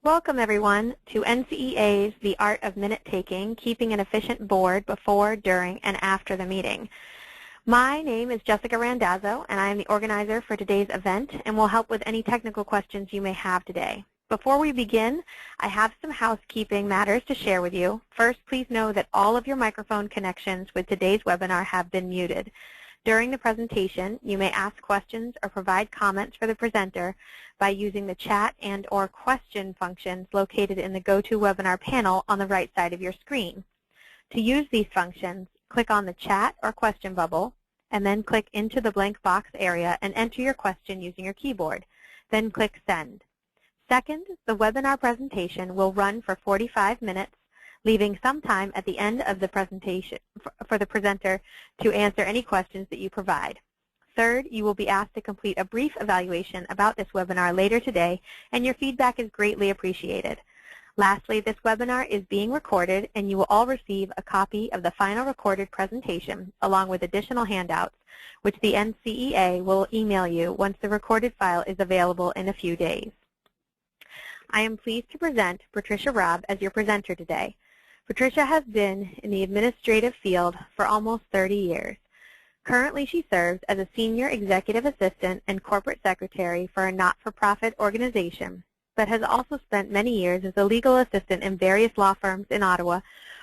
Welcome everyone to NCEA's The Art of Minute Taking, Keeping an Efficient Board Before, During, and After the Meeting. My name is Jessica Randazzo, and I am the organizer for today's event and will help with any technical questions you may have today. Before we begin, I have some housekeeping matters to share with you. First, please know that all of your microphone connections with today's webinar have been muted. During the presentation, you may ask questions or provide comments for the presenter by using the chat and/or question functions located in the GoToWebinar panel on the right side of your screen. To use these functions, click on the chat or question bubble, and then click into the blank box area and enter your question using your keyboard. Then click Send. Second, the webinar presentation will run for 45 minutes, leaving some time at the end of the presentation for the presenter to answer any questions that you provide. Third, you will be asked to complete a brief evaluation about this webinar later today, and your feedback is greatly appreciated. Lastly, this webinar is being recorded, and you will all receive a copy of the final recorded presentation along with additional handouts, which the NCEA will email you once the recorded file is available in a few days. I am pleased to present Patricia Robb as your presenter today. Patricia has been in the administrative field for almost 30 years. Currently, she serves as a senior executive assistant and corporate secretary for a not-for-profit organization, but has also spent many years as a legal assistant in various law firms in Ottawa,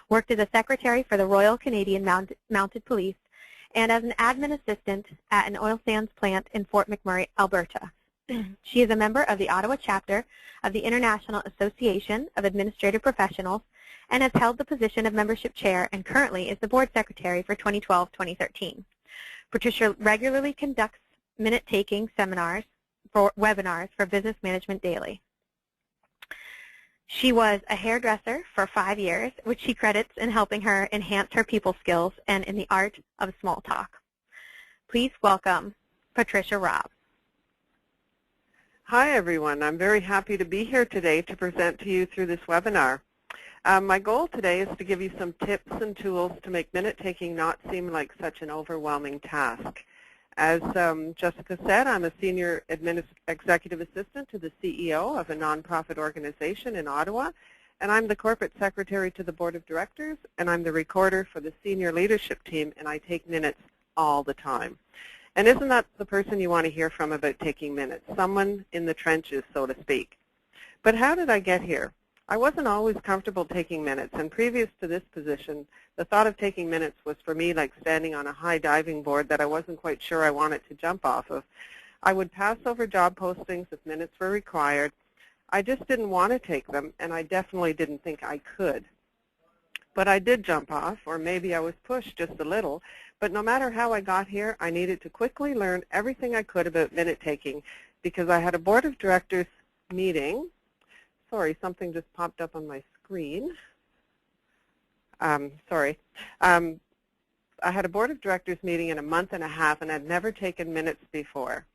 worked as a secretary for the Royal Canadian Mounted Police, and as an admin assistant at an oil sands plant in Fort McMurray, Alberta. She is a member of the Ottawa chapter of the International Association of Administrative Professionals and has held the position of membership chair and currently is the board secretary for 2012-2013. Patricia regularly conducts minute-taking webinars for Business Management Daily. She was a hairdresser for 5 years, which she credits in helping her enhance her people skills and in the art of small talk. Please welcome Patricia Robb. Hi everyone, I'm very happy to be here today to present to you through this webinar. My goal today is to give you some tips and tools to make minute-taking not seem like such an overwhelming task. As Jessica said, I'm a senior executive assistant to the CEO of a nonprofit organization in Ottawa, and I'm the corporate secretary to the board of directors, and I'm the recorder for the senior leadership team, and I take minutes all the time. And isn't that the person you want to hear from about taking minutes? Someone in the trenches, so to speak. But how did I get here? I wasn't always comfortable taking minutes, and previous to this position, the thought of taking minutes was for me like standing on a high diving board that I wasn't quite sure I wanted to jump off of. I would pass over job postings if minutes were required. I just didn't want to take them, and I definitely didn't think I could. But I did jump off, or maybe I was pushed just a little. But no matter how I got here, I needed to quickly learn everything I could about minute-taking because I had a board of directors meeting. Sorry, something just popped up on my screen. Sorry. I had a board of directors meeting in a month and a half, and I'd never taken minutes before.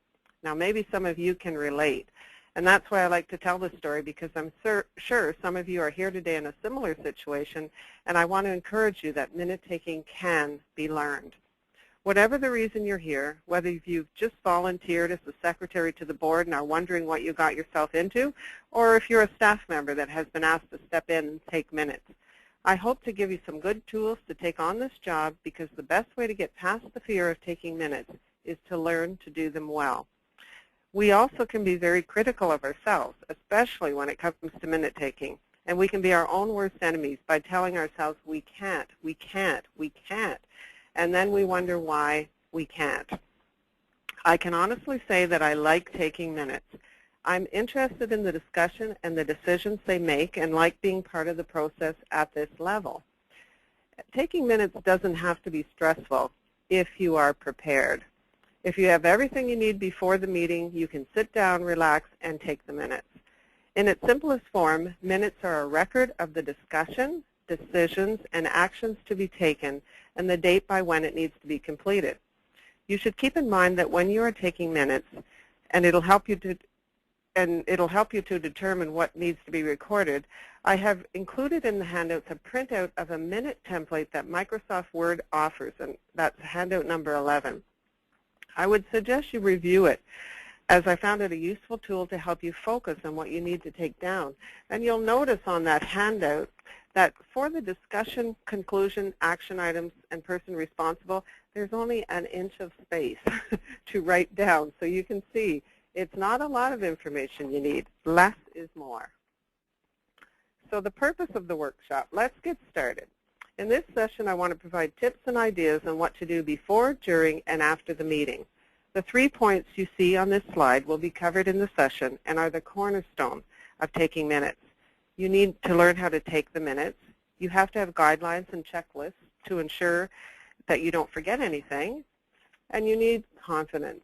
Now, maybe some of you can relate. And that's why I like to tell this story, because I'm sure some of you are here today in a similar situation, and I want to encourage you that minute-taking can be learned. Whatever the reason you're here, whether you've just volunteered as the secretary to the board and are wondering what you got yourself into, or if you're a staff member that has been asked to step in and take minutes, I hope to give you some good tools to take on this job, because the best way to get past the fear of taking minutes is to learn to do them well. We also can be very critical of ourselves, especially when it comes to minute-taking. And we can be our own worst enemies by telling ourselves we can't, we can't, we can't. And then we wonder why we can't. I can honestly say that I like taking minutes. I'm interested in the discussion and the decisions they make and like being part of the process at this level. Taking minutes doesn't have to be stressful if you are prepared. If you have everything you need before the meeting, you can sit down, relax, and take the minutes. In its simplest form, minutes are a record of the discussion, decisions, and actions to be taken, and the date by when it needs to be completed. You should keep in mind that when you are taking minutes, and it'll help you to determine what needs to be recorded, I have included in the handouts a printout of a minute template that Microsoft Word offers, and that's handout number 11. I would suggest you review it as I found it a useful tool to help you focus on what you need to take down. And you'll notice on that handout that for the discussion, conclusion, action items, and person responsible, there's only an inch of space to write down. So you can see it's not a lot of information you need. Less is more. So the purpose of the workshop, let's get started. In this session, I want to provide tips and ideas on what to do before, during, and after the meeting. The 3 points you see on this slide will be covered in the session and are the cornerstone of taking minutes. You need to learn how to take the minutes. You have to have guidelines and checklists to ensure that you don't forget anything. And you need confidence.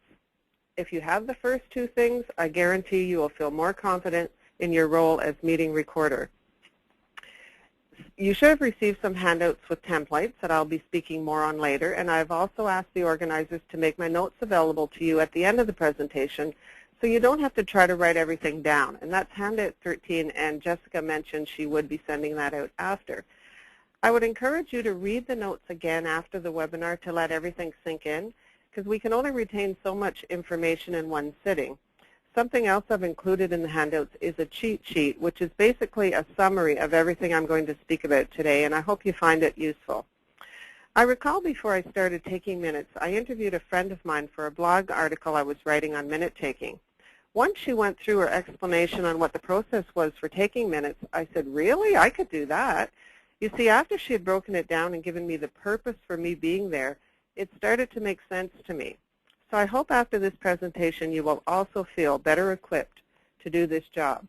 If you have the first 2 things, I guarantee you will feel more confident in your role as meeting recorder. You should have received some handouts with templates that I'll be speaking more on later, and I've also asked the organizers to make my notes available to you at the end of the presentation so you don't have to try to write everything down. And that's handout 13, and Jessica mentioned she would be sending that out after. I would encourage you to read the notes again after the webinar to let everything sink in, because we can only retain so much information in one sitting. Something else I've included in the handouts is a cheat sheet, which is basically a summary of everything I'm going to speak about today, and I hope you find it useful. I recall before I started taking minutes, I interviewed a friend of mine for a blog article I was writing on minute taking. Once she went through her explanation on what the process was for taking minutes, I said, really? I could do that. You see, after she had broken it down and given me the purpose for me being there, it started to make sense to me. So I hope after this presentation you will also feel better equipped to do this job.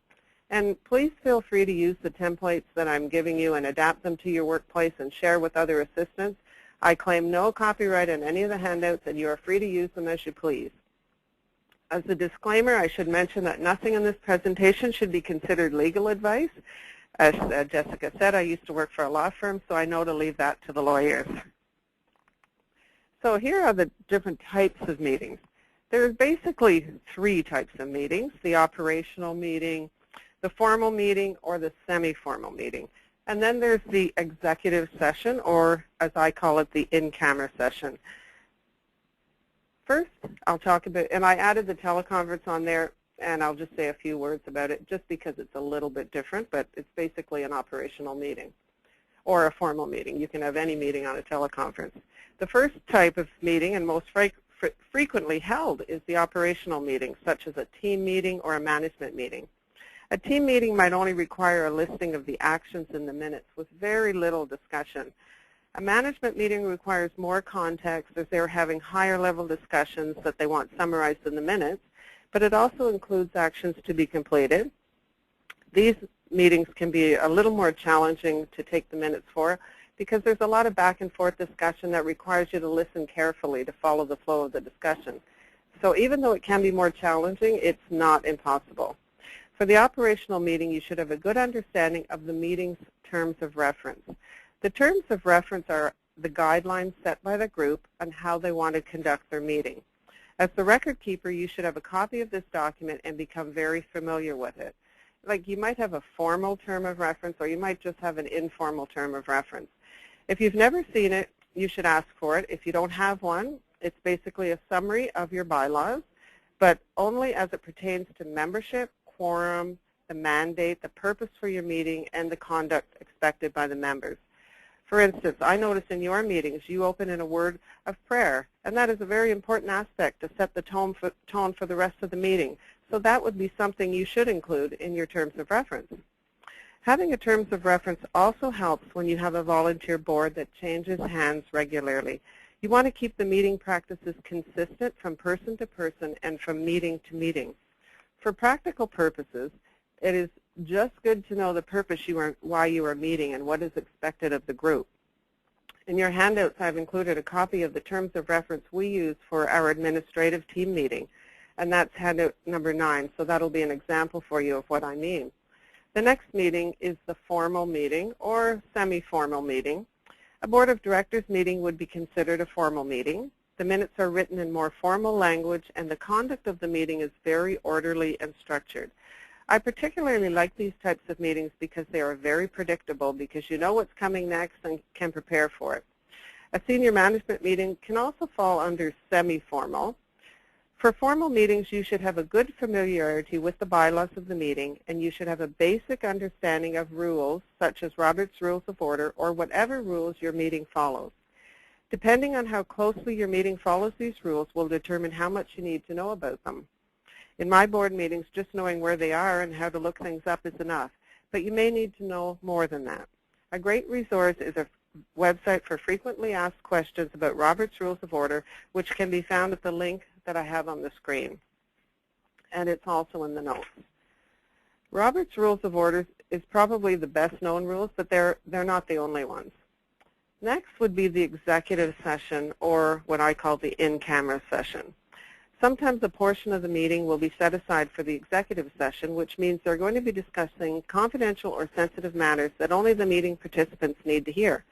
And please feel free to use the templates that I'm giving you and adapt them to your workplace and share with other assistants. I claim no copyright on any of the handouts, and you are free to use them as you please. As a disclaimer, I should mention that nothing in this presentation should be considered legal advice. As Jessica said, I used to work for a law firm, so I know to leave that to the lawyers. So here are the different types of meetings. There's basically 3 types of meetings: the operational meeting, the formal meeting, or the semi-formal meeting. And then there's the executive session, or as I call it, the in-camera session. First, I'll talk about, and I added the teleconference on there, and I'll just say a few words about it just because it's a little bit different, but it's basically an operational meeting or a formal meeting. You can have any meeting on a teleconference. The first type of meeting, and most frequently held, is the operational meeting, such as a team meeting or a management meeting. A team meeting might only require a listing of the actions in the minutes with very little discussion. A management meeting requires more context as they're having higher level discussions that they want summarized in the minutes, but it also includes actions to be completed. These meetings can be a little more challenging to take the minutes for because there's a lot of back and forth discussion that requires you to listen carefully to follow the flow of the discussion. So even though it can be more challenging, it's not impossible. For the operational meeting, you should have a good understanding of the meeting's terms of reference. The terms of reference are the guidelines set by the group on how they want to conduct their meeting. As the record keeper, you should have a copy of this document and become very familiar with it. Like, you might have a formal term of reference, or you might just have an informal term of reference. If you've never seen it, you should ask for it. If you don't have one, it's basically a summary of your bylaws, but only as it pertains to membership, quorum, the mandate, the purpose for your meeting, and the conduct expected by the members. For instance, I notice in your meetings you open in a word of prayer, and that is a very important aspect to set the tone for the rest of the meeting. So that would be something you should include in your terms of reference. Having a terms of reference also helps when you have a volunteer board that changes hands regularly. You want to keep the meeting practices consistent from person to person and from meeting to meeting. For practical purposes, it is just good to know the purpose why you are meeting and what is expected of the group. In your handouts, I've included a copy of the terms of reference we use for our administrative team meeting, and that's handout number 9, so that'll be an example for you of what I mean. The next meeting is the formal meeting or semi-formal meeting. A board of directors meeting would be considered a formal meeting. The minutes are written in more formal language, and the conduct of the meeting is very orderly and structured. I particularly like these types of meetings because they are very predictable, because you know what's coming next and can prepare for it. A senior management meeting can also fall under semi-formal. For formal meetings, you should have a good familiarity with the bylaws of the meeting, and you should have a basic understanding of rules, such as Robert's Rules of Order, or whatever rules your meeting follows. Depending on how closely your meeting follows these rules will determine how much you need to know about them. In my board meetings, just knowing where they are and how to look things up is enough, but you may need to know more than that. A great resource is a website for frequently asked questions about Robert's Rules of Order, which can be found at the link that I have on the screen, and it's also in the notes. Robert's Rules of Order is probably the best known rules, but they're not the only ones. Next would be the executive session, or what I call the in-camera session. Sometimes a portion of the meeting will be set aside for the executive session, which means they're going to be discussing confidential or sensitive matters that only the meeting participants need to hear.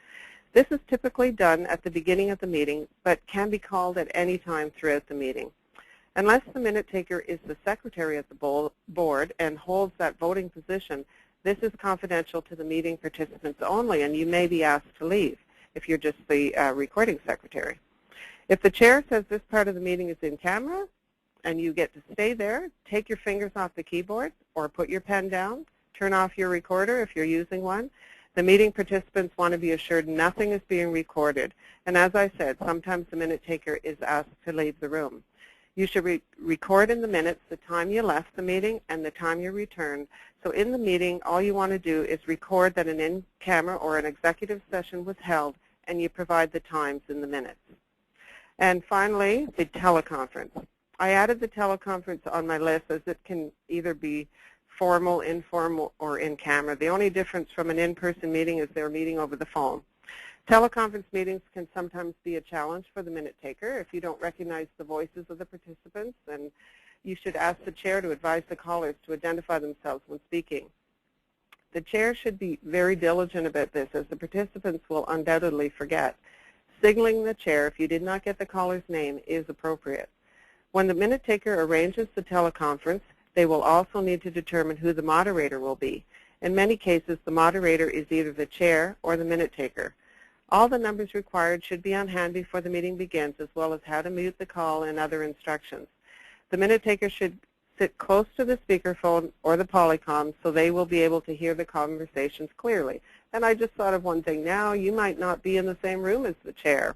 This is typically done at the beginning of the meeting, but can be called at any time throughout the meeting. Unless the minute taker is the secretary of the board and holds that voting position, this is confidential to the meeting participants only, and you may be asked to leave if you're just the recording secretary. If the chair says this part of the meeting is in camera and you get to stay there, take your fingers off the keyboard or put your pen down, turn off your recorder if you're using one. The meeting participants want to be assured nothing is being recorded. And as I said, sometimes the minute taker is asked to leave the room. You should record in the minutes the time you left the meeting and the time you returned. So in the meeting, all you want to do is record that an in-camera or an executive session was held, and you provide the times in the minutes. And finally, the teleconference. I added the teleconference on my list as it can either be formal, informal, or in camera. The only difference from an in-person meeting is they're meeting over the phone. Teleconference meetings can sometimes be a challenge for the minute taker. If you don't recognize the voices of the participants, then you should ask the chair to advise the callers to identify themselves when speaking. The chair should be very diligent about this, as the participants will undoubtedly forget. Signaling the chair if you did not get the caller's name is appropriate. When the minute taker arranges the teleconference, they will also need to determine who the moderator will be. In many cases, the moderator is either the chair or the minute taker. All the numbers required should be on hand before the meeting begins, as well as how to mute the call and other instructions. The minute taker should sit close to the speakerphone or the polycom so they will be able to hear the conversations clearly. And I just thought of one thing now. You might not be in the same room as the chair.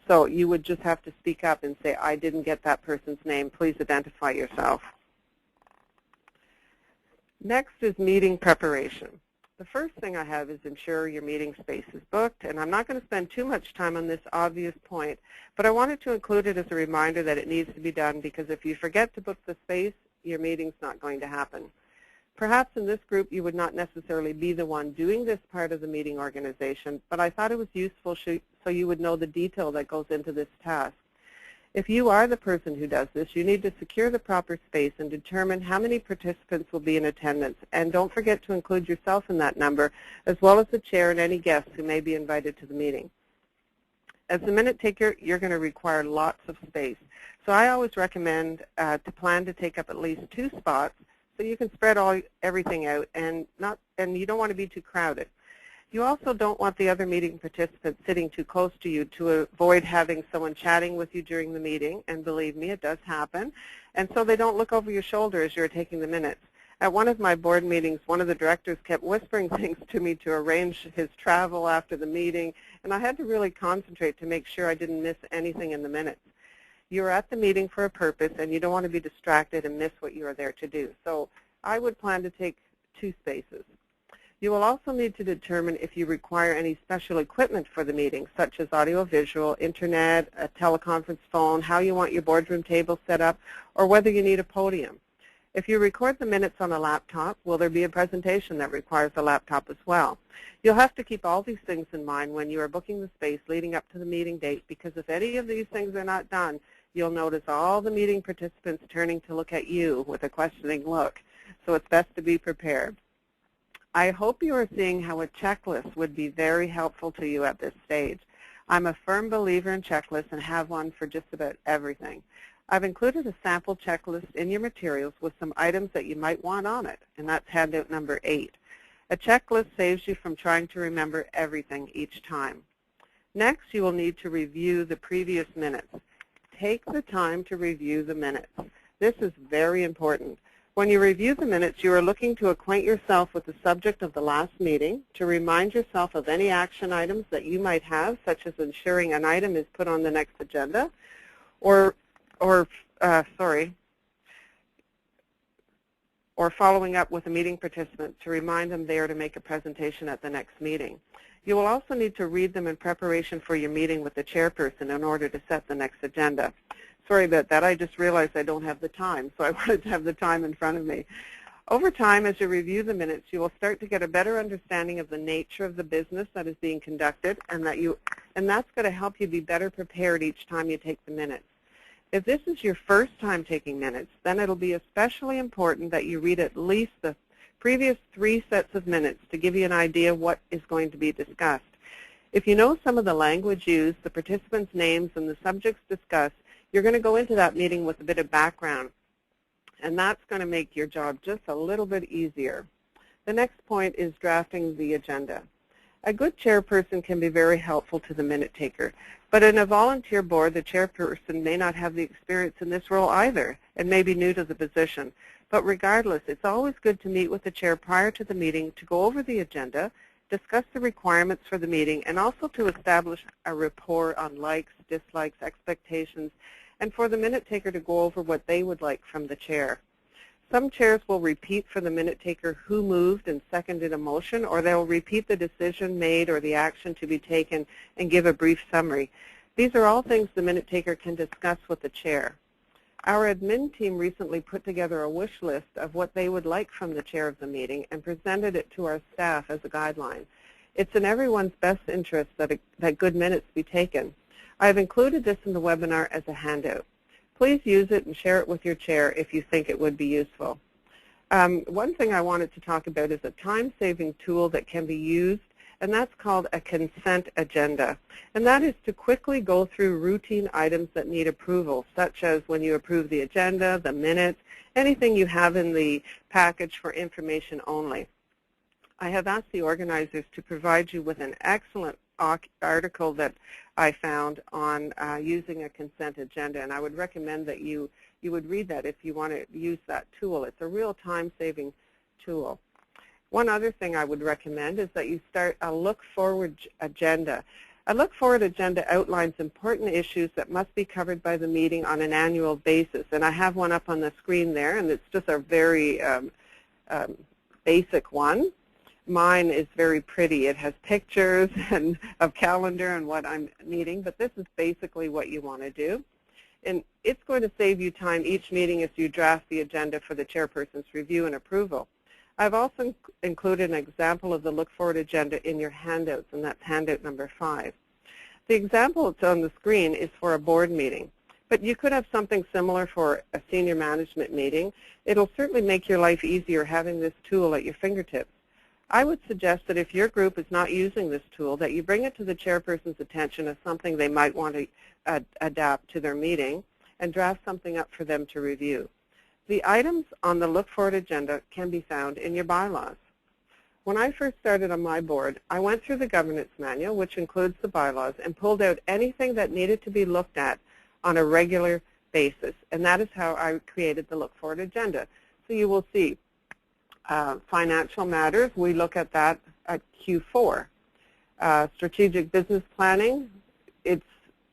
So you would just have to speak up and say, I didn't get that person's name. Please identify yourself. Next is meeting preparation. The first thing I have is ensure your meeting space is booked, and I'm not going to spend too much time on this obvious point, but I wanted to include it as a reminder that it needs to be done, because if you forget to book the space, your meeting's not going to happen. Perhaps in this group you would not necessarily be the one doing this part of the meeting organization, but I thought it was useful so you would know the detail that goes into this task. If you are the person who does this, you need to secure the proper space and determine how many participants will be in attendance. And don't forget to include yourself in that number, as well as the chair and any guests who may be invited to the meeting. As the minute taker, you're going to require lots of space. So I always recommend to plan to take up at least 2 spots so you can spread everything out, and you don't want to be too crowded. You also don't want the other meeting participants sitting too close to you to avoid having someone chatting with you during the meeting, and believe me, it does happen, and so they don't look over your shoulder as you're taking the minutes. At one of my board meetings, one of the directors kept whispering things to me to arrange his travel after the meeting, and I had to really concentrate to make sure I didn't miss anything in the minutes. You're at the meeting for a purpose, and you don't want to be distracted and miss what you are there to do. So I would plan to take 2 spaces. You will also need to determine if you require any special equipment for the meeting, such as audio-visual, internet, a teleconference phone, how you want your boardroom table set up, or whether you need a podium. If you record the minutes on a laptop, will there be a presentation that requires a laptop as well? You'll have to keep all these things in mind when you are booking the space leading up to the meeting date, because if any of these things are not done, you'll notice all the meeting participants turning to look at you with a questioning look. So it's best to be prepared. I hope you are seeing how a checklist would be very helpful to you at this stage. I'm a firm believer in checklists and have one for just about everything. I've included a sample checklist in your materials with some items that you might want on it, and that's handout number 8. A checklist saves you from trying to remember everything each time. Next, you will need to review the previous minutes. take the time to review the minutes. This is very important. When you review the minutes, you are looking to acquaint yourself with the subject of the last meeting, to remind yourself of any action items that you might have, such as ensuring an item is put on the next agenda, or following up with the meeting participants to remind them they are to make a presentation at the next meeting. You will also need to read them in preparation for your meeting with the chairperson in order to set the next agenda. Sorry about that. I just realized I don't have the time, so I wanted to have the time in front of me. Over time, as you review the minutes, you will start to get a better understanding of the nature of the business that is being conducted, and that's going to help you be better prepared each time you take the minutes. If this is your first time taking minutes, then it'll be especially important that you read at least the previous 3 sets of minutes to give you an idea of what is going to be discussed. If you know some of the language used, the participants' names, and the subjects discussed, you're going to go into that meeting with a bit of background, and that's going to make your job just a little bit easier. The next point is drafting the agenda. A good chairperson can be very helpful to the minute taker, but in a volunteer board, the chairperson may not have the experience in this role either and may be new to the position. But regardless, it's always good to meet with the chair prior to the meeting to go over the agenda, discuss the requirements for the meeting, and also to establish a rapport on likes, dislikes, expectations, and for the minute taker to go over what they would like from the chair. Some chairs will repeat for the minute taker who moved and seconded a motion, or they'll repeat the decision made or the action to be taken and give a brief summary. These are all things the minute taker can discuss with the chair. Our admin team recently put together a wish list of what they would like from the chair of the meeting and presented it to our staff as a guideline. It's in everyone's best interest that good minutes be taken. I have included this in the webinar as a handout. Please use it and share it with your chair if you think it would be useful. One thing I wanted to talk about is a time-saving tool that can be used, and that's called a consent agenda. And that is to quickly go through routine items that need approval, such as when you approve the agenda, the minutes, anything you have in the package for information only. I have asked the organizers to provide you with an excellent article that I found on using a consent agenda, and I would recommend that you would read that if you want to use that tool. It's a real time-saving tool. One other thing I would recommend is that you start a look-forward agenda. A look-forward agenda outlines important issues that must be covered by the meeting on an annual basis, and I have one up on the screen there, and it's just a very basic one. Mine is very pretty. It has pictures and of calendar and what I'm needing, but this is basically what you want to do. And it's going to save you time each meeting as you draft the agenda for the chairperson's review and approval. I've also included an example of the Look Forward agenda in your handouts, and that's handout number 5. The example that's on the screen is for a board meeting, but you could have something similar for a senior management meeting. It'll certainly make your life easier having this tool at your fingertips. I would suggest that if your group is not using this tool, that you bring it to the chairperson's attention as something they might want to adapt to their meeting and draft something up for them to review. The items on the Look Forward agenda can be found in your bylaws. When I first started on my board, I went through the governance manual, which includes the bylaws, and pulled out anything that needed to be looked at on a regular basis, and that is how I created the Look Forward agenda. So you will see financial matters, we look at that at Q4. Strategic business planning, it's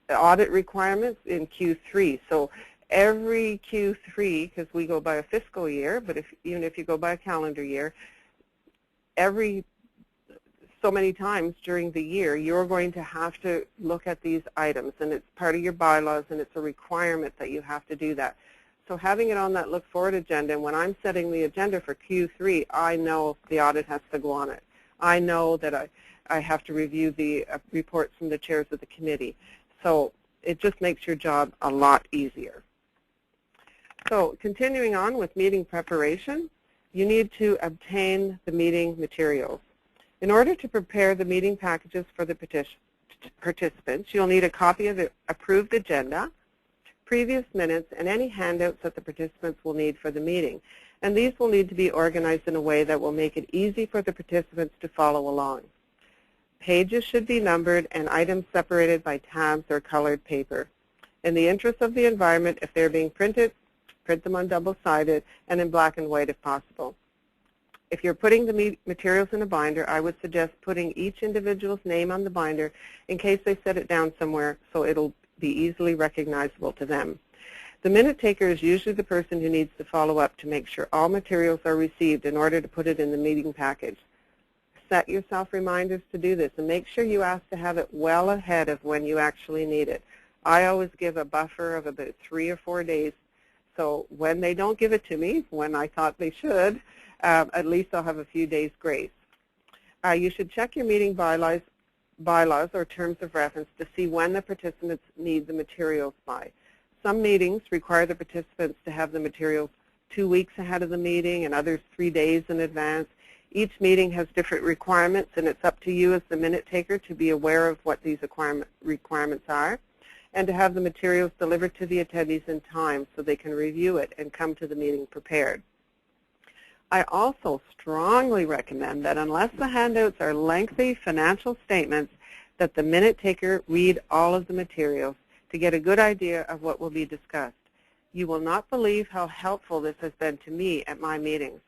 audit requirements in Q3. So every Q3, because we go by a fiscal year, but even if you go by a calendar year, so many times during the year, you're going to have to look at these items, and it's part of your bylaws, and it's a requirement that you have to do that. So having it on that Look Forward agenda, and when I'm setting the agenda for Q3, I know the audit has to go on it. I know that I have to review the reports from the chairs of the committee. So it just makes your job a lot easier. So continuing on with meeting preparation, you need to obtain the meeting materials. In order to prepare the meeting packages for the participants, you'll need a copy of the approved agenda, previous minutes, and any handouts that the participants will need for the meeting. And these will need to be organized in a way that will make it easy for the participants to follow along. Pages should be numbered and items separated by tabs or colored paper. In the interest of the environment, if they're being printed, print them on double-sided and in black and white if possible. If you're putting the materials in a binder, I would suggest putting each individual's name on the binder in case they set it down somewhere so it'll be easily recognizable to them. The minute taker is usually the person who needs to follow up to make sure all materials are received in order to put it in the meeting package. Set yourself reminders to do this and make sure you ask to have it well ahead of when you actually need it. I always give a buffer of about 3 or 4 days, so when they don't give it to me, when I thought they should, at least I'll have a few days grace. You should check your meeting bylaws or terms of reference to see when the participants need the materials by. Some meetings require the participants to have the materials 2 weeks ahead of the meeting and others 3 days in advance. Each meeting has different requirements, and it's up to you as the minute taker to be aware of what these requirements are and to have the materials delivered to the attendees in time so they can review it and come to the meeting prepared. I also strongly recommend that unless the handouts are lengthy financial statements, that the minute taker read all of the materials to get a good idea of what will be discussed. You will not believe how helpful this has been to me at my meetings.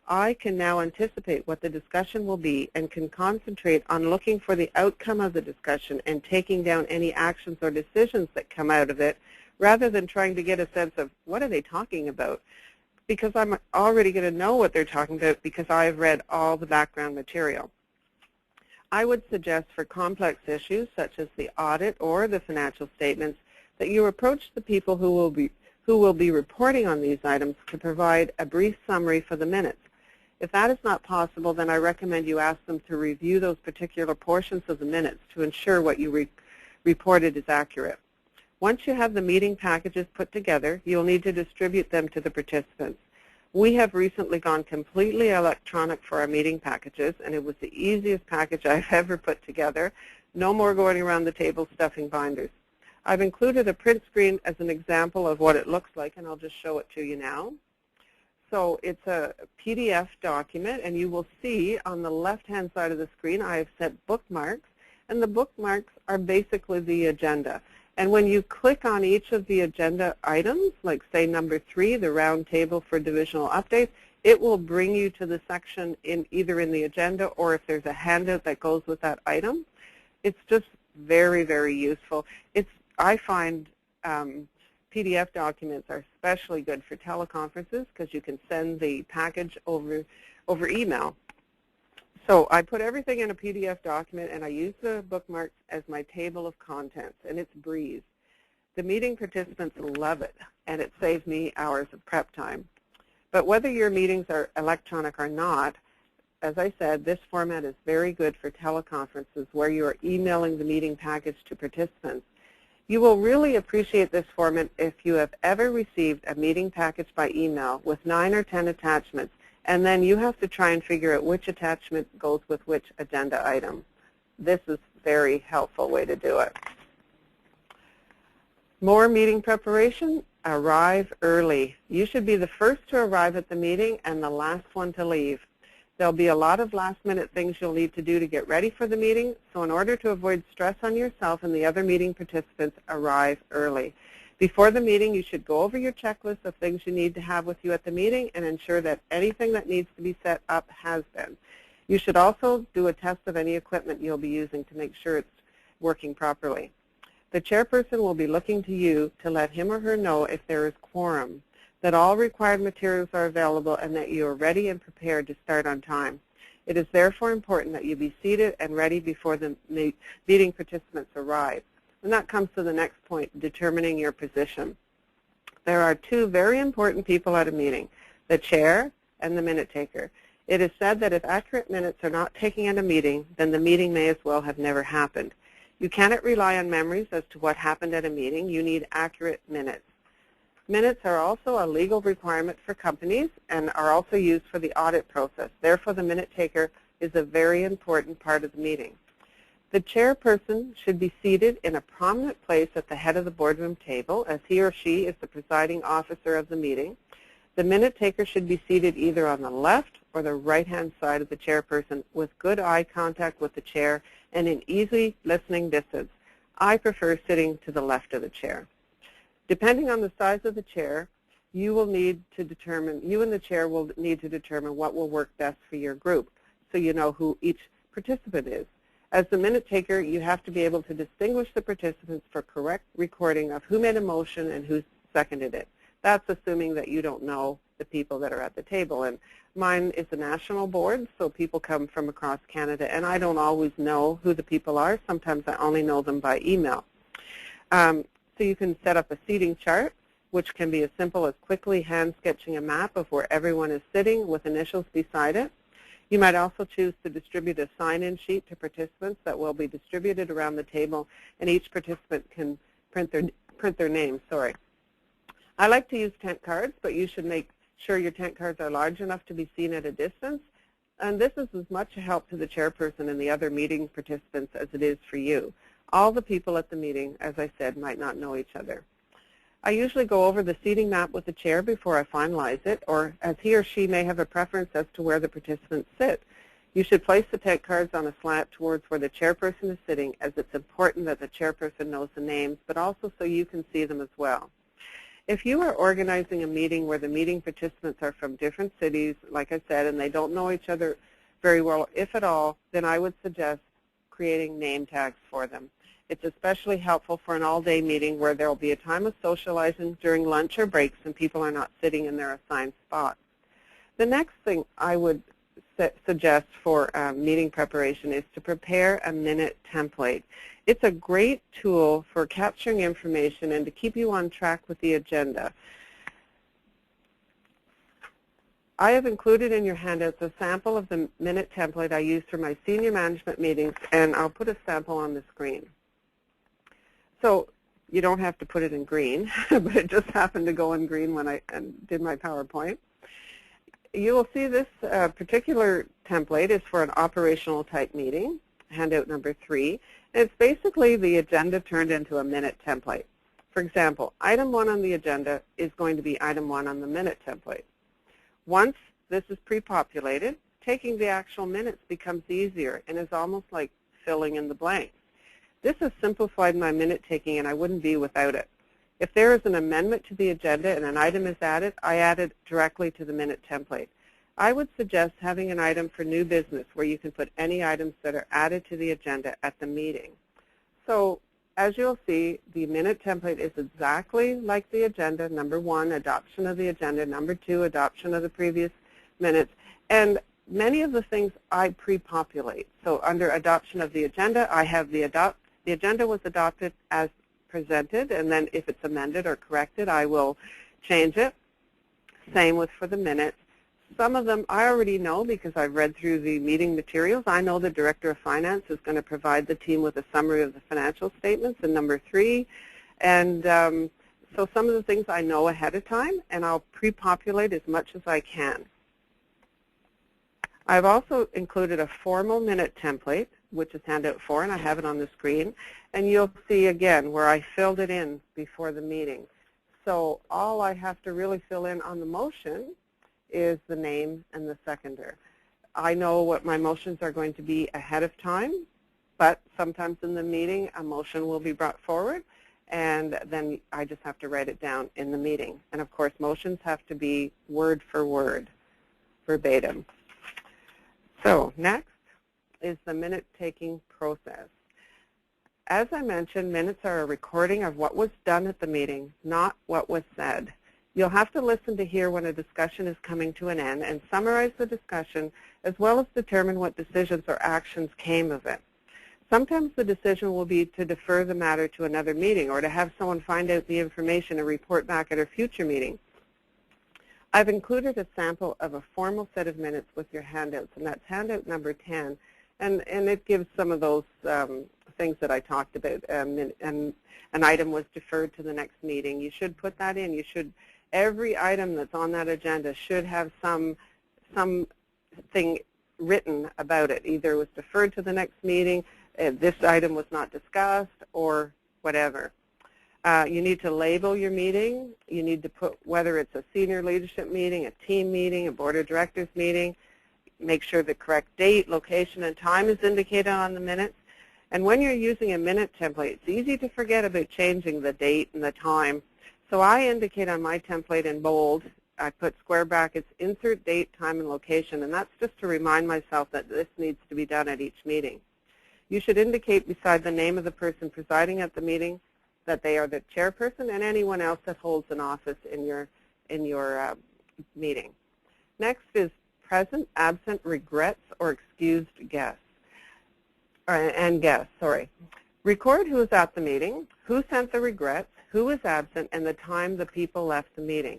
I can now anticipate what the discussion will be and can concentrate on looking for the outcome of the discussion and taking down any actions or decisions that come out of it, rather than trying to get a sense of what are they talking about, because I'm already going to know what they're talking about because I've read all the background material. I would suggest for complex issues such as the audit or the financial statements that you approach the people who will be reporting on these items to provide a brief summary for the minutes. If that is not possible, then I recommend you ask them to review those particular portions of the minutes to ensure what you reported is accurate. Once you have the meeting packages put together, you'll need to distribute them to the participants. We have recently gone completely electronic for our meeting packages, and it was the easiest package I've ever put together. No more going around the table stuffing binders. I've included a print screen as an example of what it looks like, and I'll just show it to you now. So it's a PDF document, and you will see on the left-hand side of the screen I have set bookmarks, and the bookmarks are basically the agenda. And when you click on each of the agenda items, like say number 3, the round table for divisional updates, it will bring you to the section either in the agenda or if there's a handout that goes with that item. It's just very, very useful. I find PDF documents are especially good for teleconferences because you can send the package over email. So I put everything in a PDF document, and I use the bookmarks as my table of contents, and it's breeze. The meeting participants love it, and it saves me hours of prep time. But whether your meetings are electronic or not, as I said, this format is very good for teleconferences where you are emailing the meeting package to participants. You will really appreciate this format if you have ever received a meeting package by email with 9 or 10 attachments, and then you have to try and figure out which attachment goes with which agenda item. This is a very helpful way to do it. More meeting preparation, arrive early. You should be the first to arrive at the meeting and the last one to leave. There'll be a lot of last-minute things you'll need to do to get ready for the meeting, so in order to avoid stress on yourself and the other meeting participants, arrive early. Before the meeting, you should go over your checklist of things you need to have with you at the meeting and ensure that anything that needs to be set up has been. You should also do a test of any equipment you'll be using to make sure it's working properly. The chairperson will be looking to you to let him or her know if there is quorum, that all required materials are available, and that you are ready and prepared to start on time. It is therefore important that you be seated and ready before the meeting participants arrive. And that comes to the next point, determining your position. There are 2 very important people at a meeting, the chair and the minute taker. It is said that if accurate minutes are not taken at a meeting, then the meeting may as well have never happened. You cannot rely on memories as to what happened at a meeting. You need accurate minutes. Minutes are also a legal requirement for companies and are also used for the audit process. Therefore, the minute taker is a very important part of the meeting. The chairperson should be seated in a prominent place at the head of the boardroom table, as he or she is the presiding officer of the meeting. The minute taker should be seated either on the left or the right-hand side of the chairperson with good eye contact with the chair and in easy listening distance. I prefer sitting to the left of the chair. Depending on the size of the chair, you and the chair will need to determine what will work best for your group, so you know who each participant is. As the minute taker, you have to be able to distinguish the participants for correct recording of who made a motion and who seconded it. That's assuming that you don't know the people that are at the table. And mine is a national board, so people come from across Canada, and I don't always know who the people are. Sometimes I only know them by email. So you can set up a seating chart, which can be as simple as quickly hand sketching a map of where everyone is sitting with initials beside it. You might also choose to distribute a sign-in sheet to participants that will be distributed around the table, and each participant can print their name. I like to use tent cards, but you should make sure your tent cards are large enough to be seen at a distance. And this is as much a help to the chairperson and the other meeting participants as it is for you. All the people at the meeting, as I said, might not know each other. I usually go over the seating map with the chair before I finalize it, or as he or she may have a preference as to where the participants sit. You should place the tent cards on a slant towards where the chairperson is sitting, as it's important that the chairperson knows the names, but also so you can see them as well. If you are organizing a meeting where the meeting participants are from different cities, like I said, and they don't know each other very well, if at all, then I would suggest creating name tags for them. It's especially helpful for an all-day meeting where there will be a time of socializing during lunch or breaks and people are not sitting in their assigned spots. The next thing I would suggest for meeting preparation is to prepare a minute template. It's a great tool for capturing information and to keep you on track with the agenda. I have included in your handouts a sample of the minute template I use for my senior management meetings, and I'll put a sample on the screen. So you don't have to put it in green, but it just happened to go in green when I did my PowerPoint. You will see this particular template is for an operational type meeting, handout number 3. And it's basically the agenda turned into a minute template. For example, item 1 on the agenda is going to be item 1 on the minute template. Once this is pre-populated, taking the actual minutes becomes easier and is almost like filling in the blanks. This has simplified my minute taking, and I wouldn't be without it. If there is an amendment to the agenda and an item is added, I add it directly to the minute template. I would suggest having an item for new business where you can put any items that are added to the agenda at the meeting. So as you'll see, the minute template is exactly like the agenda. Number 1, adoption of the agenda. Number 2, adoption of the previous minutes. And many of the things I pre-populate. So under adoption of the agenda, I have the agenda was adopted as presented, and then if it's amended or corrected, I will change it. Same with for the minutes. Some of them I already know because I've read through the meeting materials. I know the Director of Finance is going to provide the team with a summary of the financial statements in number 3. And so some of the things I know ahead of time, and I'll pre-populate as much as I can. I've also included a formal minute template, which is handout 4, and I have it on the screen. And you'll see again where I filled it in before the meeting. So all I have to really fill in on the motion is the name and the seconder. I know what my motions are going to be ahead of time, but sometimes in the meeting a motion will be brought forward, and then I just have to write it down in the meeting. And of course, motions have to be word for word, verbatim. So next is the minute-taking process. As I mentioned, minutes are a recording of what was done at the meeting, not what was said. You'll have to listen to hear when a discussion is coming to an end and summarize the discussion, as well as determine what decisions or actions came of it. Sometimes the decision will be to defer the matter to another meeting or to have someone find out the information and report back at a future meeting. I've included a sample of a formal set of minutes with your handouts, and that's handout number 10. And it gives some of those things that I talked about. And an item was deferred to the next meeting. You should put that in. Every item that's on that agenda should have something written about it. Either it was deferred to the next meeting, this item was not discussed, or whatever. You need to label your meeting. You need to put whether it's a senior leadership meeting, a team meeting, a board of directors meeting. Make sure the correct date, location, and time is indicated on the minutes. And when you're using a minute template, it's easy to forget about changing the date and the time. So I indicate on my template in bold, I put square brackets, insert date, time, and location, and that's just to remind myself that this needs to be done at each meeting. You should indicate beside the name of the person presiding at the meeting that they are the chairperson and anyone else that holds an office in your meeting. Next is present, absent, regrets, or excused guests, and guests, sorry. Record who is at the meeting, who sent the regrets, who is absent, and the time the people left the meeting.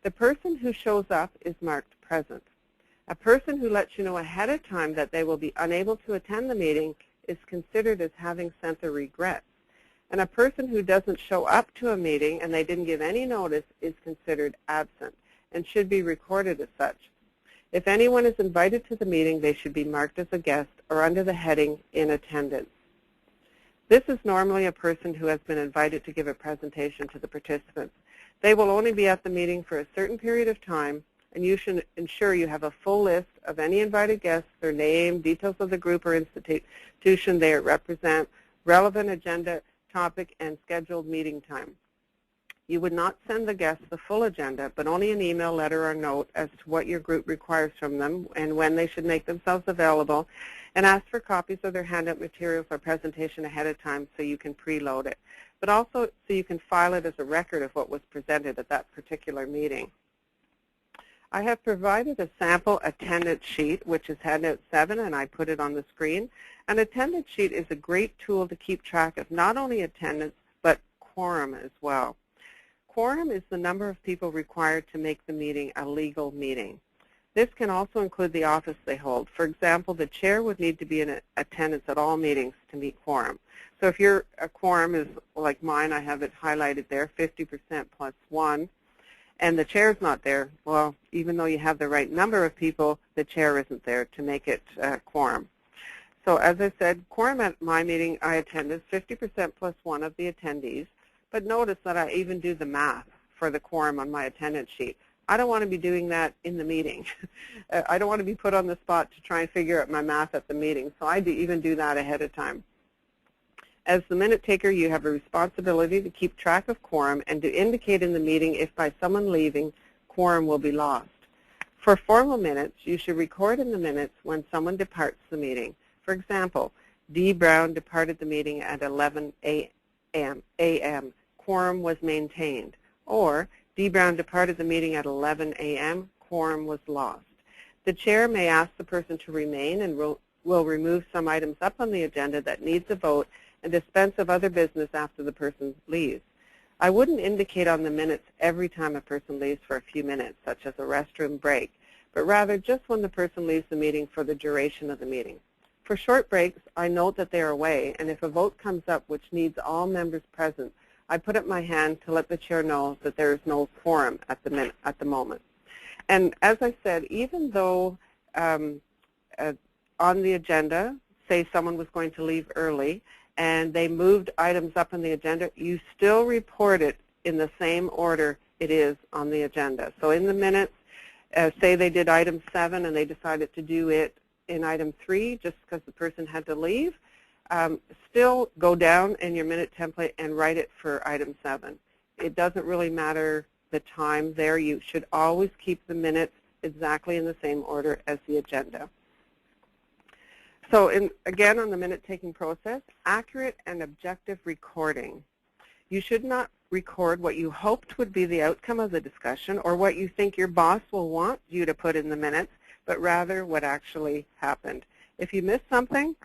The person who shows up is marked present. A person who lets you know ahead of time that they will be unable to attend the meeting is considered as having sent the regrets. And a person who doesn't show up to a meeting and they didn't give any notice is considered absent and should be recorded as such. If anyone is invited to the meeting, they should be marked as a guest or under the heading in attendance. This is normally a person who has been invited to give a presentation to the participants. They will only be at the meeting for a certain period of time, and you should ensure you have a full list of any invited guests, their name, details of the group or institution they represent, relevant agenda topic, and scheduled meeting time. You would not send the guests the full agenda, but only an email, letter, or note as to what your group requires from them and when they should make themselves available, and ask for copies of their handout materials or presentation ahead of time so you can preload it, but also so you can file it as a record of what was presented at that particular meeting. I have provided a sample attendance sheet, which is handout 7, and I put it on the screen. An attendance sheet is a great tool to keep track of not only attendance, but quorum as well. Quorum is the number of people required to make the meeting a legal meeting. This can also include the office they hold. For example, the chair would need to be in attendance at all meetings to meet quorum. So if your quorum is like mine, I have it highlighted there, 50% plus 1, and the chair's not there, well, even though you have the right number of people, the chair isn't there to make it quorum. So as I said, quorum at my meeting I attended 50% plus 1 of the attendees, but notice that I even do the math for the quorum on my attendance sheet. I don't want to be doing that in the meeting. I don't want to be put on the spot to try and figure out my math at the meeting, so I even do that ahead of time. As the minute taker, you have a responsibility to keep track of quorum and to indicate in the meeting if by someone leaving, quorum will be lost. For formal minutes, you should record in the minutes when someone departs the meeting. For example, D. Brown departed the meeting at 11 a.m. Quorum was maintained. Or D. Brown departed the meeting at 11 a.m. Quorum was lost. The chair may ask the person to remain and will remove some items up on the agenda that needs a vote and dispense of other business after the person leaves. I wouldn't indicate on the minutes every time a person leaves for a few minutes, such as a restroom break, but rather just when the person leaves the meeting for the duration of the meeting. For short breaks, I note that they are away, and if a vote comes up which needs all members present, I put up my hand to let the chair know that there is no quorum at the moment. And as I said, even though on the agenda, say someone was going to leave early, and they moved items up on the agenda, you still report it in the same order it is on the agenda. So in the minutes, say they did item 7 and they decided to do it in item 3 just because the person had to leave, still go down in your minute template and write it for item 7. It doesn't really matter the time there. You should always keep the minutes exactly in the same order as the agenda. So again, on the minute-taking process, accurate and objective recording. You should not record what you hoped would be the outcome of the discussion or what you think your boss will want you to put in the minutes, but rather what actually happened. If you missed something,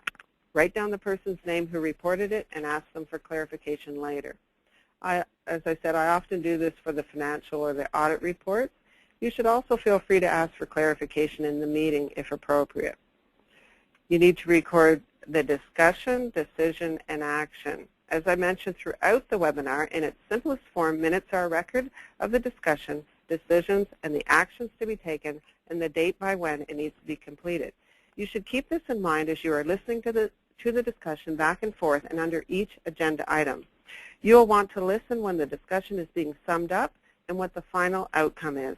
write down the person's name who reported it and ask them for clarification later. As I said, I often do this for the financial or the audit reports. You should also feel free to ask for clarification in the meeting if appropriate. You need to record the discussion, decision, and action. As I mentioned throughout the webinar, in its simplest form, minutes are a record of the discussion, decisions, and the actions to be taken, and the date by when it needs to be completed. You should keep this in mind as you are listening to the discussion back and forth and under each agenda item. You will want to listen when the discussion is being summed up and what the final outcome is.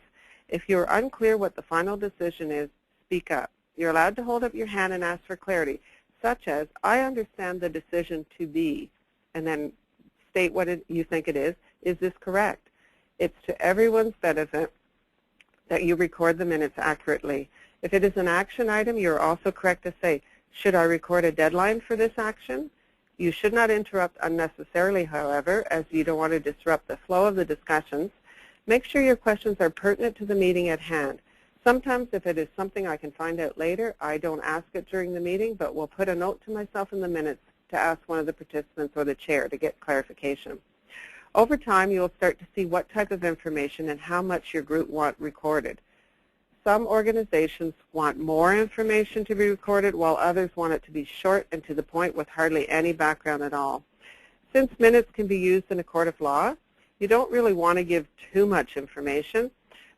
If you are unclear what the final decision is, speak up. You're allowed to hold up your hand and ask for clarity, such as, I understand the decision to be, and then state what you think it is. Is this correct? It's to everyone's benefit that you record the minutes accurately. If it is an action item, you're also correct to say, should I record a deadline for this action? You should not interrupt unnecessarily, however, as you don't want to disrupt the flow of the discussions. Make sure your questions are pertinent to the meeting at hand. Sometimes if it is something I can find out later, I don't ask it during the meeting, but will put a note to myself in the minutes to ask one of the participants or the chair to get clarification. Over time, you will start to see what type of information and how much your group want recorded. Some organizations want more information to be recorded, while others want it to be short and to the point with hardly any background at all. Since minutes can be used in a court of law, you don't really want to give too much information,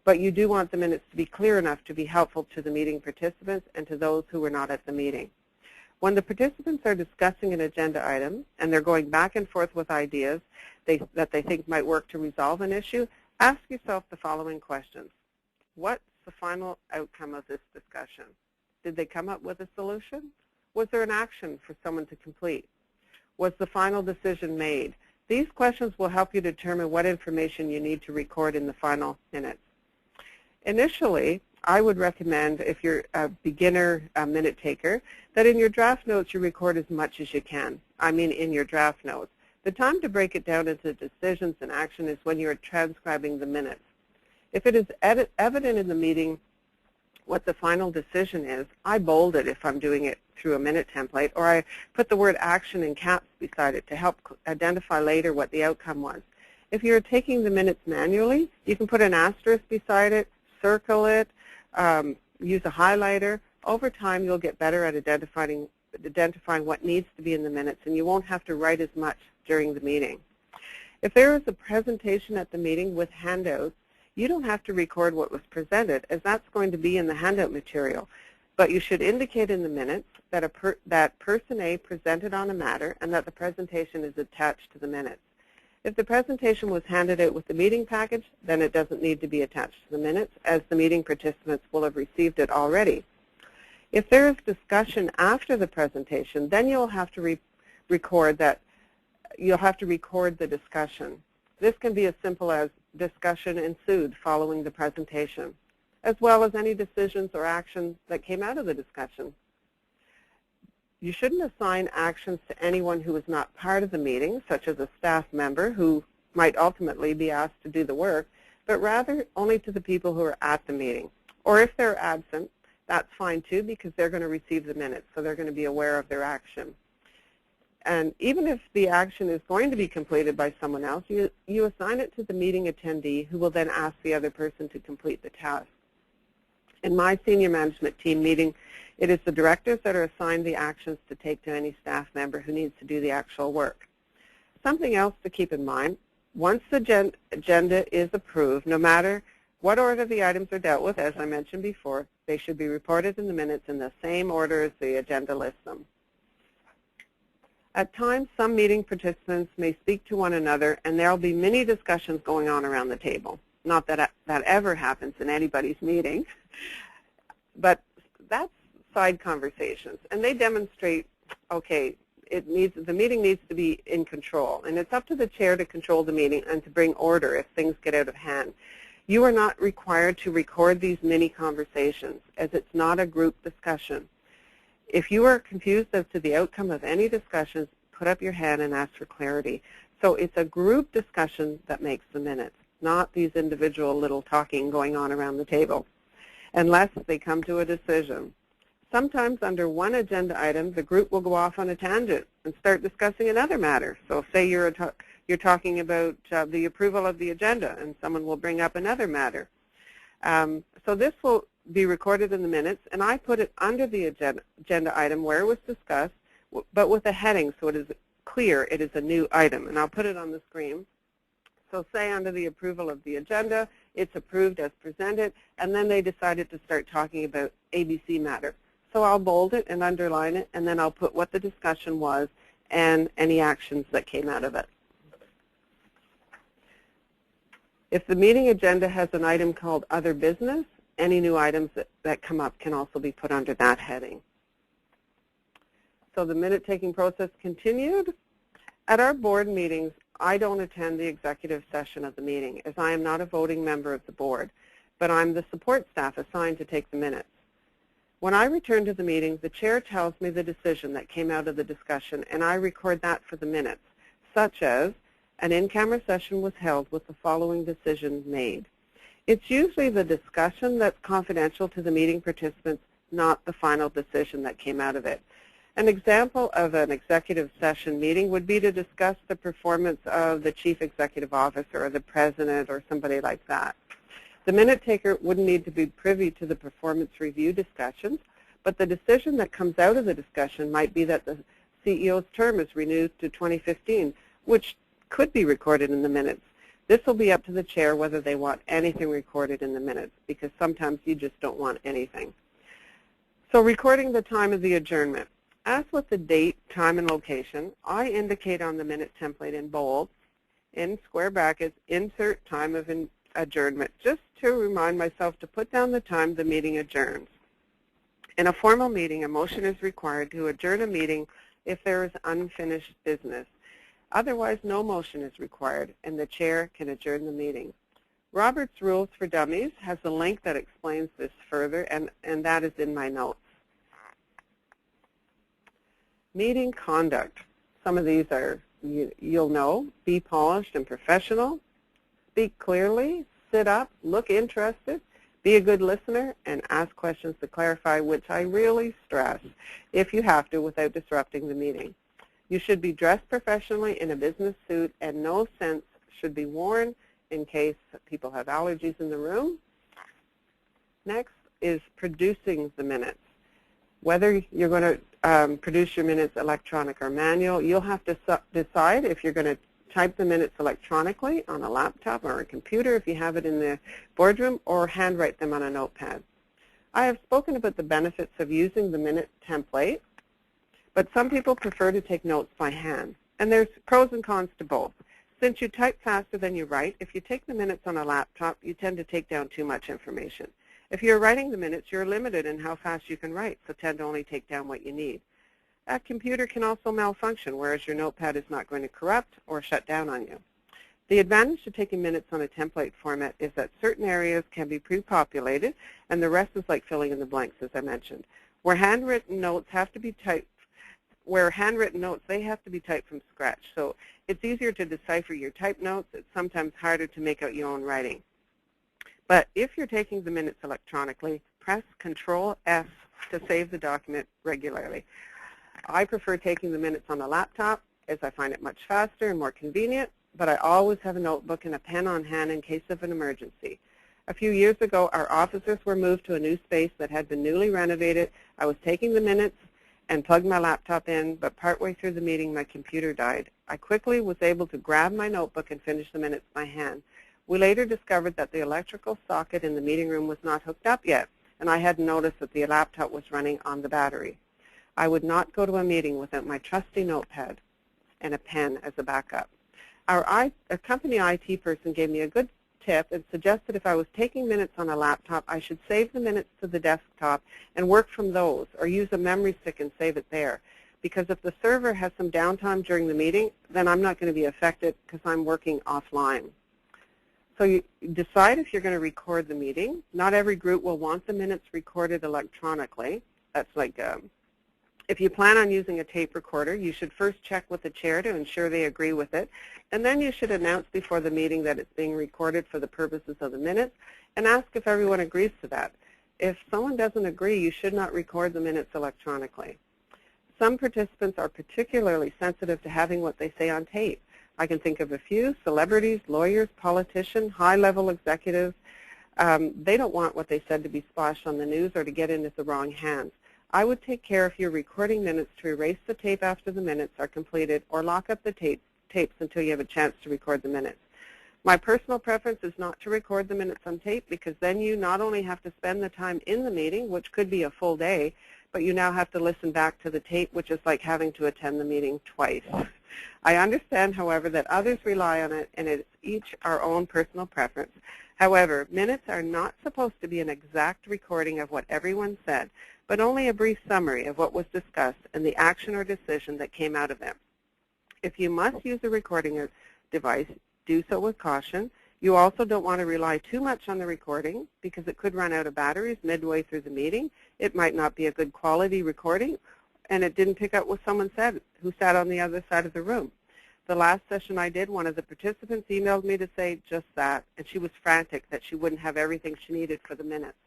but you do want the minutes to be clear enough to be helpful to the meeting participants and to those who were not at the meeting. When the participants are discussing an agenda item and they're going back and forth with ideas that they think might work to resolve an issue, ask yourself the following questions. What's the final outcome of this discussion? Did they come up with a solution? Was there an action for someone to complete? Was the final decision made? These questions will help you determine what information you need to record in the final minutes. Initially, I would recommend, if you're a beginner minute taker, that in your draft notes you record as much as you can. I mean in your draft notes. The time to break it down into decisions and action is when you're transcribing the minutes. If it is evident in the meeting what the final decision is, I bold it if I'm doing it through a minute template, or I put the word action in caps beside it to help identify later what the outcome was. If you're taking the minutes manually, you can put an asterisk beside it, circle it, use a highlighter. Over time, you'll get better at identifying what needs to be in the minutes, and you won't have to write as much during the meeting. If there is a presentation at the meeting with handouts, you don't have to record what was presented, as that's going to be in the handout material. But you should indicate in the minutes that, that person A presented on a matter and that the presentation is attached to the minutes. If the presentation was handed out with the meeting package, then it doesn't need to be attached to the minutes, as the meeting participants will have received it already. If there is discussion after the presentation, then you'll have to record the discussion. This can be as simple as discussion ensued following the presentation, as well as any decisions or actions that came out of the discussion. You shouldn't assign actions to anyone who is not part of the meeting, such as a staff member who might ultimately be asked to do the work, but rather only to the people who are at the meeting. Or if they're absent, that's fine too, because they're going to receive the minutes, so they're going to be aware of their action. And even if the action is going to be completed by someone else, you assign it to the meeting attendee, who will then ask the other person to complete the task. In my senior management team meeting, it is the directors that are assigned the actions to take to any staff member who needs to do the actual work. Something else to keep in mind, once the agenda is approved, no matter what order the items are dealt with, as I mentioned before, they should be reported in the minutes in the same order as the agenda lists them. At times, some meeting participants may speak to one another, and there will be many discussions going on around the table. Not that that ever happens in anybody's meeting, but that's side conversations, and they demonstrate, okay, the meeting needs to be in control, and it's up to the chair to control the meeting and to bring order if things get out of hand. You are not required to record these mini conversations, as it's not a group discussion. If you are confused as to the outcome of any discussions, put up your hand and ask for clarity. So it's a group discussion that makes the minutes, not these individual little talking going on around the table, unless they come to a decision. Sometimes under one agenda item, the group will go off on a tangent and start discussing another matter. So say you're talking about the approval of the agenda, and someone will bring up another matter. So this will be recorded in the minutes, and I put it under the agenda item where it was discussed, but with a heading so it is clear it is a new item, and I'll put it on the screen. So say under the approval of the agenda, it's approved as presented, and then they decided to start talking about ABC matter. So I'll bold it and underline it, and then I'll put what the discussion was and any actions that came out of it. If the meeting agenda has an item called Other Business, any new items that come up can also be put under that heading. So the minute-taking process continued. At our board meetings, I don't attend the executive session of the meeting, as I am not a voting member of the board, but I'm the support staff assigned to take the minutes. When I return to the meeting, the chair tells me the decision that came out of the discussion, and I record that for the minutes, such as an in-camera session was held with the following decision made. It's usually the discussion that's confidential to the meeting participants, not the final decision that came out of it. An example of an executive session meeting would be to discuss the performance of the chief executive officer or the president or somebody like that. The minute taker wouldn't need to be privy to the performance review discussions, but the decision that comes out of the discussion might be that the CEO's term is renewed to 2015, which could be recorded in the minutes. This will be up to the chair whether they want anything recorded in the minutes, because sometimes you just don't want anything. So recording the time of the adjournment. As with the date, time, and location, I indicate on the minute template in bold, in square brackets, insert time of adjournment, just to remind myself to put down the time the meeting adjourns. In a formal meeting, a motion is required to adjourn a meeting if there is unfinished business. Otherwise, no motion is required, and the chair can adjourn the meeting. Robert's Rules for Dummies has a link that explains this further, and that is in my notes. Meeting conduct. Some of these are, you'll know, be polished and professional, speak clearly, sit up, look interested, be a good listener, and ask questions to clarify, which I really stress, if you have to, without disrupting the meeting. You should be dressed professionally in a business suit, and no scents should be worn in case people have allergies in the room. Next is producing the minutes. Whether you're going to produce your minutes electronic or manual, you'll have to decide if you're going to type the minutes electronically on a laptop or a computer if you have it in the boardroom, or handwrite them on a notepad. I have spoken about the benefits of using the minute template, but some people prefer to take notes by hand, and there's pros and cons to both. Since you type faster than you write, if you take the minutes on a laptop, you tend to take down too much information. If you're writing the minutes, you're limited in how fast you can write, so tend to only take down what you need. A computer can also malfunction, whereas your notepad is not going to corrupt or shut down on you. The advantage to taking minutes on a template format is that certain areas can be pre-populated, and the rest is like filling in the blanks, as I mentioned. Where handwritten notes have to be typed, they have to be typed from scratch. So it's easier to decipher your typed notes. It's sometimes harder to make out your own writing. But if you're taking the minutes electronically, press Control-S to save the document regularly. I prefer taking the minutes on a laptop, as I find it much faster and more convenient, but I always have a notebook and a pen on hand in case of an emergency. A few years ago, our offices were moved to a new space that had been newly renovated. I was taking the minutes and plugged my laptop in, but partway through the meeting, my computer died. I quickly was able to grab my notebook and finish the minutes by hand. We later discovered that the electrical socket in the meeting room was not hooked up yet, and I hadn't noticed that the laptop was running on the battery. I would not go to a meeting without my trusty notepad and a pen as a backup. Our company IT person gave me a good tip and suggested if I was taking minutes on a laptop, I should save the minutes to the desktop and work from those, or use a memory stick and save it there. Because if the server has some downtime during the meeting, then I'm not going to be affected because I'm working offline. So you decide if you're going to record the meeting. Not every group will want the minutes recorded electronically. That's like, if you plan on using a tape recorder, you should first check with the chair to ensure they agree with it. And then you should announce before the meeting that it's being recorded for the purposes of the minutes, and ask if everyone agrees to that. If someone doesn't agree, you should not record the minutes electronically. Some participants are particularly sensitive to having what they say on tape. I can think of a few: celebrities, lawyers, politicians, high-level executives. They don't want what they said to be splashed on the news or to get into the wrong hands. I would take care if you're recording minutes to erase the tape after the minutes are completed, or lock up the tapes until you have a chance to record the minutes. My personal preference is not to record the minutes on tape, because then you not only have to spend the time in the meeting, which could be a full day, but you now have to listen back to the tape, which is like having to attend the meeting twice. I understand, however, that others rely on it, and it's each our own personal preference. However, minutes are not supposed to be an exact recording of what everyone said, but only a brief summary of what was discussed and the action or decision that came out of them. If you must use a recording, device, do so with caution. You also don't want to rely too much on the recording because it could run out of batteries midway through the meeting. It might not be a good quality recording, and it didn't pick up what someone said who sat on the other side of the room. The last session I did, one of the participants emailed me to say just that, and she was frantic that she wouldn't have everything she needed for the minutes.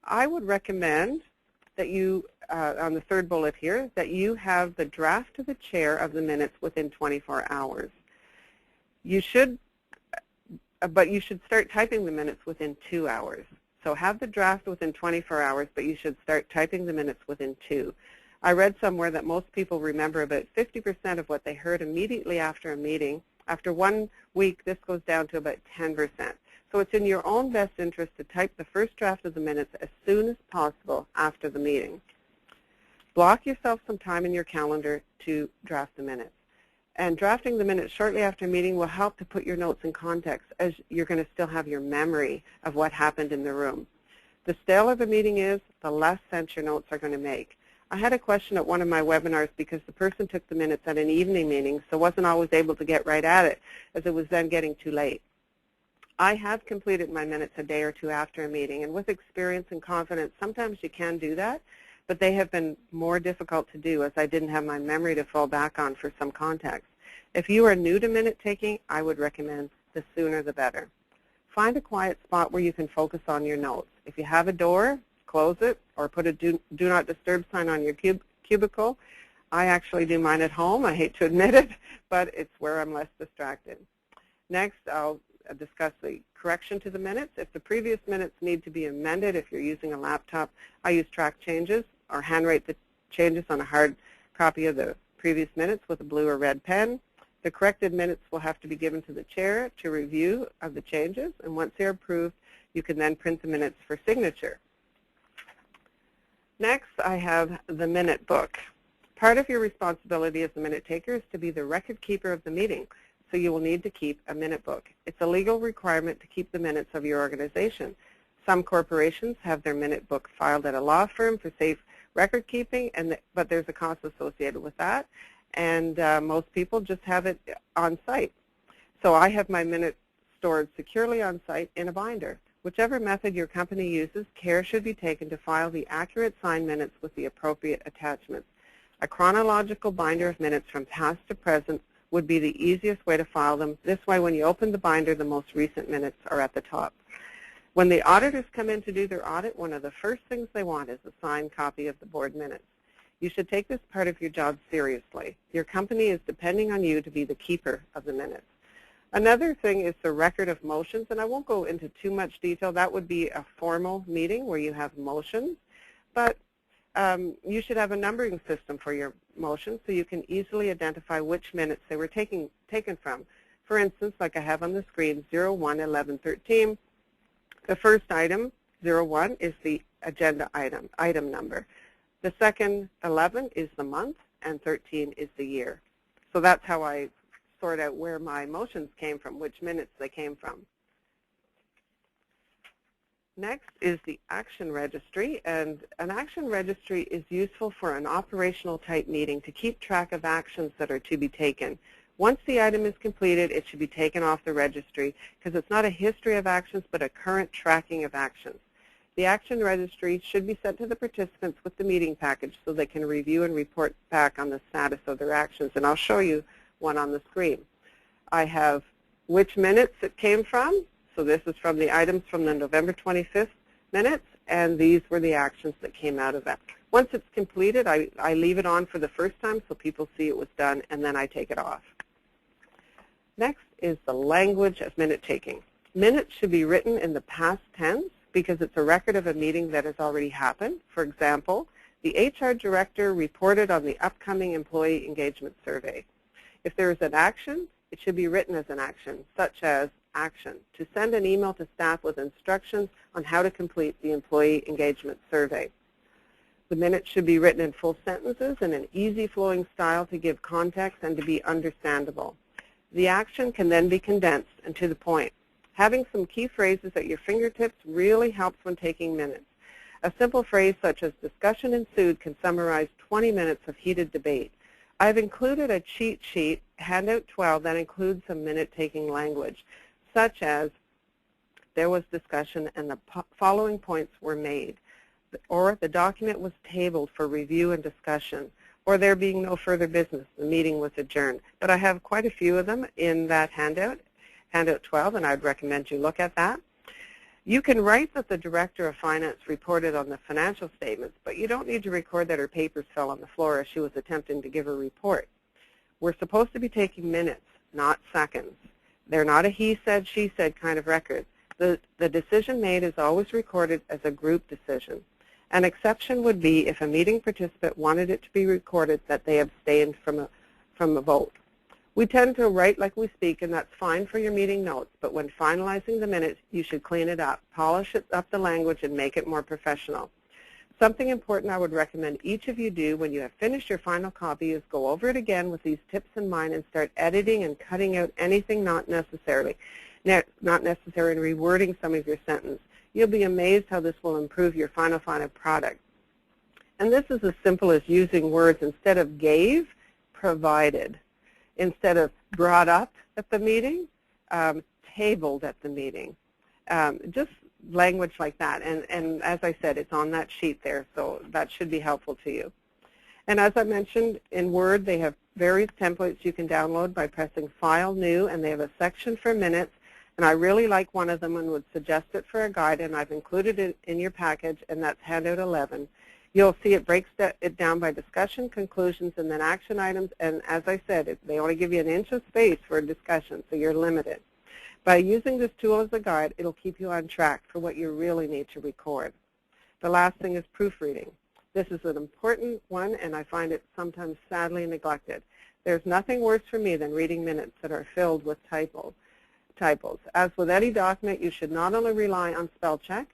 I would recommend that you, on the third bullet here, that you have the draft to the chair of the minutes within 24 hours. You should, but you should start typing the minutes within 2 hours. So have the draft within 24 hours, but you should start typing the minutes within 2. I read somewhere that most people remember about 50% of what they heard immediately after a meeting. After 1 week, this goes down to about 10%. So it's in your own best interest to type the first draft of the minutes as soon as possible after the meeting. Block yourself some time in your calendar to draft the minutes. And drafting the minutes shortly after a meeting will help to put your notes in context, as you're going to still have your memory of what happened in the room. The staler the meeting is, the less sense your notes are going to make. I had a question at one of my webinars because the person took the minutes at an evening meeting, so wasn't always able to get right at it, as it was then getting too late. I have completed my minutes a day or two after a meeting, and with experience and confidence, sometimes you can do that, but they have been more difficult to do as I didn't have my memory to fall back on for some context. If you are new to minute taking, I would recommend the sooner the better. Find a quiet spot where you can focus on your notes. If you have a door, close it, or put a do not disturb sign on your cubicle. I actually do mine at home. I hate to admit it, but it's where I'm less distracted. Next, I'll discuss the correction to the minutes. If the previous minutes need to be amended, if you're using a laptop, I use track changes or handwrite the changes on a hard copy of the previous minutes with a blue or red pen. The corrected minutes will have to be given to the chair to review of the changes, and once they're approved, you can then print the minutes for signature. Next, I have the minute book. Part of your responsibility as the minute taker is to be the record keeper of the meeting, so you will need to keep a minute book. It's a legal requirement to keep the minutes of your organization. Some corporations have their minute book filed at a law firm for safe record keeping, but there's a cost associated with that, and most people just have it on site. So I have my minutes stored securely on site in a binder. Whichever method your company uses, care should be taken to file the accurate signed minutes with the appropriate attachments. A chronological binder of minutes from past to present would be the easiest way to file them. This way, when you open the binder, the most recent minutes are at the top. When the auditors come in to do their audit, one of the first things they want is a signed copy of the board minutes. You should take this part of your job seriously. Your company is depending on you to be the keeper of the minutes. Another thing is the record of motions, and I won't go into too much detail. That would be a formal meeting where you have motions, but you should have a numbering system for your motions so you can easily identify which minutes they were taken from. For instance, like I have on the screen, 01, 11, 13. The first item, 01, is the agenda item number. The second, 11, is the month, and 13 is the year. So that's how I sort out where my motions came from, which minutes they came from. Next is the action registry, and an action registry is useful for an operational type meeting to keep track of actions that are to be taken. Once the item is completed, it should be taken off the registry because it's not a history of actions but a current tracking of actions. The action registry should be sent to the participants with the meeting package so they can review and report back on the status of their actions, and I'll show you one on the screen. I have which minutes it came from. So this is from the items from the November 25th minutes, and these were the actions that came out of that. Once it's completed, I leave it on for the first time so people see it was done, and then I take it off. Next is the language of minute taking. Minutes should be written in the past tense because it's a record of a meeting that has already happened. For example, the HR director reported on the upcoming employee engagement survey. If there is an action, it should be written as an action, such as action, to send an email to staff with instructions on how to complete the employee engagement survey. The minutes should be written in full sentences in an easy-flowing style to give context and to be understandable. The action can then be condensed and to the point. Having some key phrases at your fingertips really helps when taking minutes. A simple phrase such as discussion ensued can summarize 20 minutes of heated debate. I've included a cheat sheet, handout 12, that includes some minute-taking language, such as there was discussion and the following points were made, or the document was tabled for review and discussion, or there being no further business, the meeting was adjourned. But I have quite a few of them in that handout, handout 12, and I'd recommend you look at that. You can write that the Director of Finance reported on the financial statements, but you don't need to record that her papers fell on the floor as she was attempting to give a report. We're supposed to be taking minutes, not seconds. They're not a he said, she said kind of record. The decision made is always recorded as a group decision. An exception would be if a meeting participant wanted it to be recorded that they abstained from a vote. We tend to write like we speak, and that's fine for your meeting notes, but when finalizing the minutes, you should clean it up, polish up the language, and make it more professional. Something important I would recommend each of you do when you have finished your final copy is go over it again with these tips in mind and start editing and cutting out anything not necessary and rewording some of your sentence. You'll be amazed how this will improve your final product. And this is as simple as using words instead of gave, provided. Instead of brought up at the meeting, tabled at the meeting. Just language like that. And as I said, it's on that sheet there, so that should be helpful to you. And as I mentioned, in Word, they have various templates you can download by pressing File, New, and they have a section for minutes. And I really like one of them and would suggest it for a guide, and I've included it in your package, and that's handout 11. You'll see it breaks it down by discussion, conclusions, and then action items. And as I said, they only give you an inch of space for a discussion, so you're limited. By using this tool as a guide, it'll keep you on track for what you really need to record. The last thing is proofreading. This is an important one, and I find it sometimes sadly neglected. There's nothing worse for me than reading minutes that are filled with typos. As with any document, you should not only rely on spell check,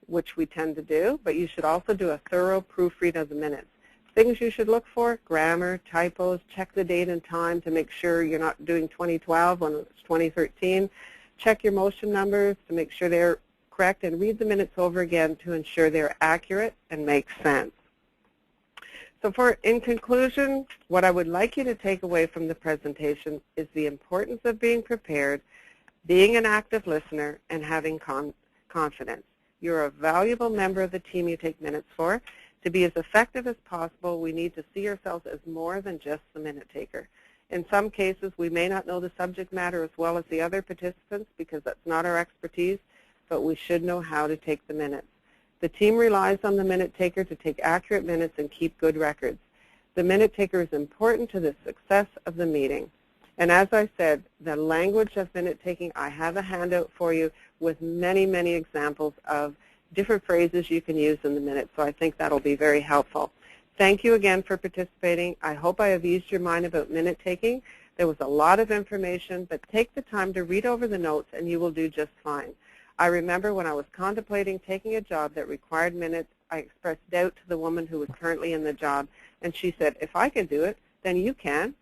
which we tend to do, but you should also do a thorough proofread of the minutes. Things you should look for: grammar, typos, check the date and time to make sure you're not doing 2012 when it's 2013. Check your motion numbers to make sure they're correct, and read the minutes over again to ensure they're accurate and make sense. So in conclusion, what I would like you to take away from the presentation is the importance of being prepared, being an active listener, and having confidence. You're a valuable member of the team you take minutes for. To be as effective as possible, we need to see ourselves as more than just the minute taker. In some cases, we may not know the subject matter as well as the other participants because that's not our expertise, but we should know how to take the minutes. The team relies on the minute taker to take accurate minutes and keep good records. The minute taker is important to the success of the meeting. And as I said, the language of minute taking, I have a handout for you with many, many examples of different phrases you can use in the minute, so I think that'll be very helpful. Thank you again for participating. I hope I have eased your mind about minute taking. There was a lot of information, but take the time to read over the notes and you will do just fine. I remember when I was contemplating taking a job that required minutes, I expressed doubt to the woman who was currently in the job, and she said, if I can do it, then you can.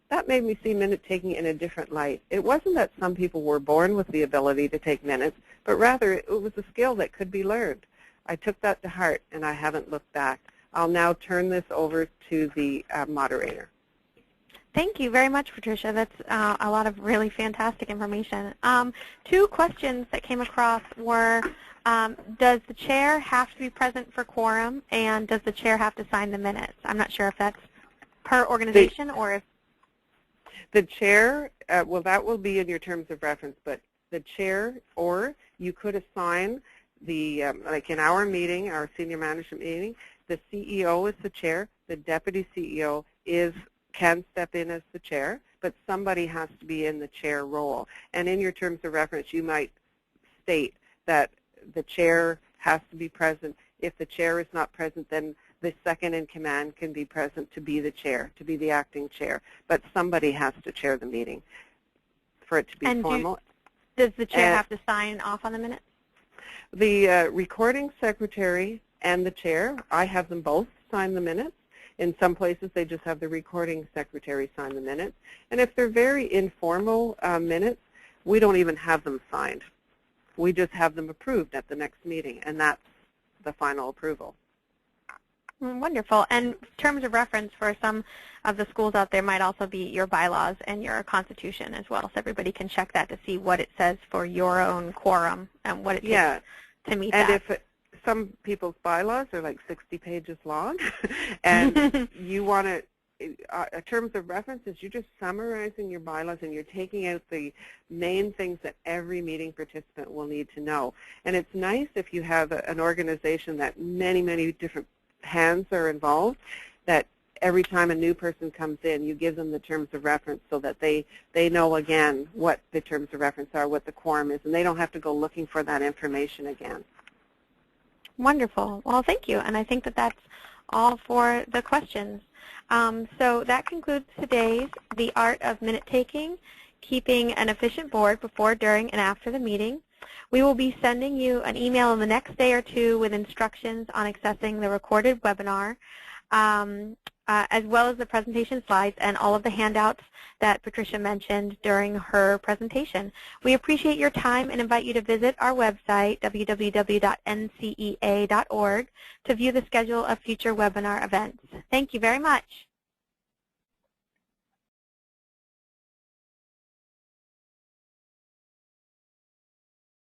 That made me see minute taking in a different light. It wasn't that some people were born with the ability to take minutes, but rather it was a skill that could be learned. I took that to heart, and I haven't looked back. I'll now turn this over to the moderator. Thank you very much, Patricia. That's a lot of really fantastic information. Two questions that came across were, does the chair have to be present for quorum, and does the chair have to sign the minutes? I'm not sure if that's per organization or if... The chair, well, that will be in your terms of reference, but the chair, or you could assign the, like in our meeting, our senior management meeting, the CEO is the chair, the deputy CEO can step in as the chair, but somebody has to be in the chair role. And in your terms of reference, you might state that the chair has to be present. If the chair is not present, then the second in command can be present to be the chair, to be the acting chair. But somebody has to chair the meeting for it to be formal. Does the chair have to sign off on the minutes? The recording secretary and the chair, I have them both sign the minutes. In some places, they just have the recording secretary sign the minutes. And if they're very informal minutes, we don't even have them signed. We just have them approved at the next meeting, and that's the final approval. Wonderful. And terms of reference for some of the schools out there might also be your bylaws and your constitution as well, so everybody can check that to see what it says for your own quorum and what it takes to meet that. And some people's bylaws are like 60 pages long, and you want to, terms of reference is you're just summarizing your bylaws and you're taking out the main things that every meeting participant will need to know. And it's nice if you have an organization that many, many different hands are involved, that every time a new person comes in, you give them the terms of reference so that they know again what the terms of reference are, what the quorum is, and they don't have to go looking for that information again. Wonderful. Well, thank you. And I think that that's all for the questions. So that concludes today's The Art of Minute Taking, Keeping an Efficient Board Before, During, and After the Meeting. We will be sending you an email in the next day or two with instructions on accessing the recorded webinar, as well as the presentation slides and all of the handouts that Patricia mentioned during her presentation. We appreciate your time and invite you to visit our website, www.ncea.org, to view the schedule of future webinar events. Thank you very much.